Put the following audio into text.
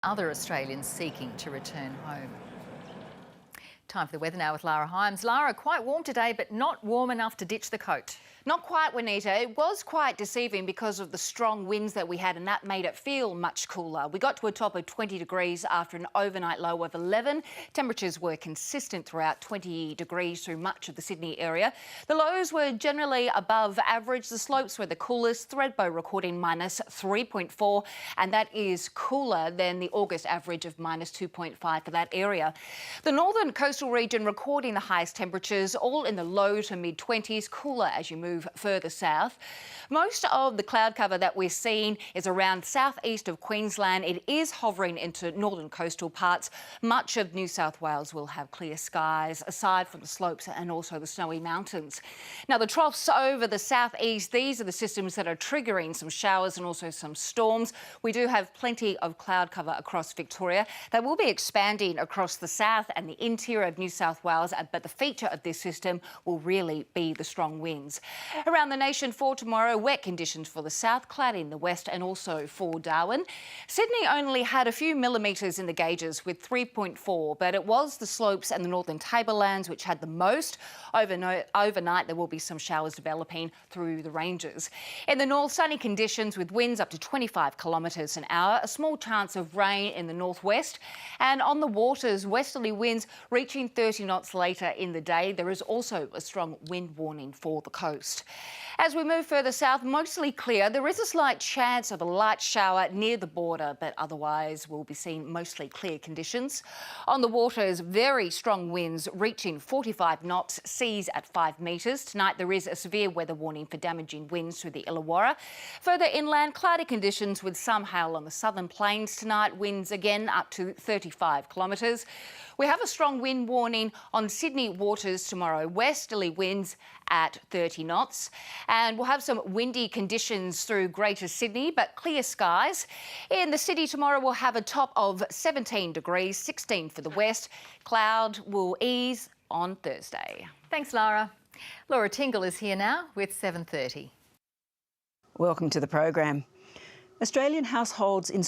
other Australians seeking to return home. Time for the weather now with Lara Hyams. Lara, quite warm today, but not warm enough to ditch the coat. Not quite, Juanita. It was quite deceiving because of the strong winds that we had, and that made it feel much cooler. We got to a top of 20 degrees after an overnight low of 11. Temperatures were consistent throughout, 20 degrees through much of the Sydney area. The lows were generally above average. The slopes were the coolest, Thredbo recording minus 3.4, and that is cooler than the August average of minus 2.5 for that area. The northern coastal region recording the highest temperatures, all in the low to mid-20s, cooler as you move further south. Most of the cloud cover that we're seeing is around southeast of Queensland. It is hovering into northern coastal parts. Much of New South Wales will have clear skies, aside from the slopes and also the snowy mountains. Now, the troughs over the southeast, these are the systems that are triggering some showers and also some storms. We do have plenty of cloud cover across Victoria. They will be expanding across the south and the interior of New South Wales, but the feature of this system will really be the strong winds. Around the nation for tomorrow, wet conditions for the south, cloudy in the west and also for Darwin. Sydney only had a few millimetres in the gauges with 3.4, but it was the slopes and the northern tablelands which had the most. Overnight, there will be some showers developing through the ranges. In the north, sunny conditions with winds up to 25 kilometres an hour, a small chance of rain in the northwest. And on the waters, westerly winds reaching 30 knots later in the day. There is also a strong wind warning for the coast. As we move further south, mostly clear. There is a slight chance of a light shower near the border, but otherwise we'll be seeing mostly clear conditions. On the waters, very strong winds reaching 45 knots, seas at 5 metres. Tonight there is a severe weather warning for damaging winds through the Illawarra. Further inland, cloudy conditions with some hail on the southern plains tonight. Winds again up to 35 kilometres. We have a strong wind warning on Sydney waters tomorrow. Westerly winds at 30 knots. And we'll have some windy conditions through Greater Sydney, but clear skies. In the city tomorrow, we'll have a top of 17 degrees, 16 for the west. Cloud will ease on Thursday. Thanks, Lara. Laura Tingle is here now with 7:30. Welcome to the program. Australian households in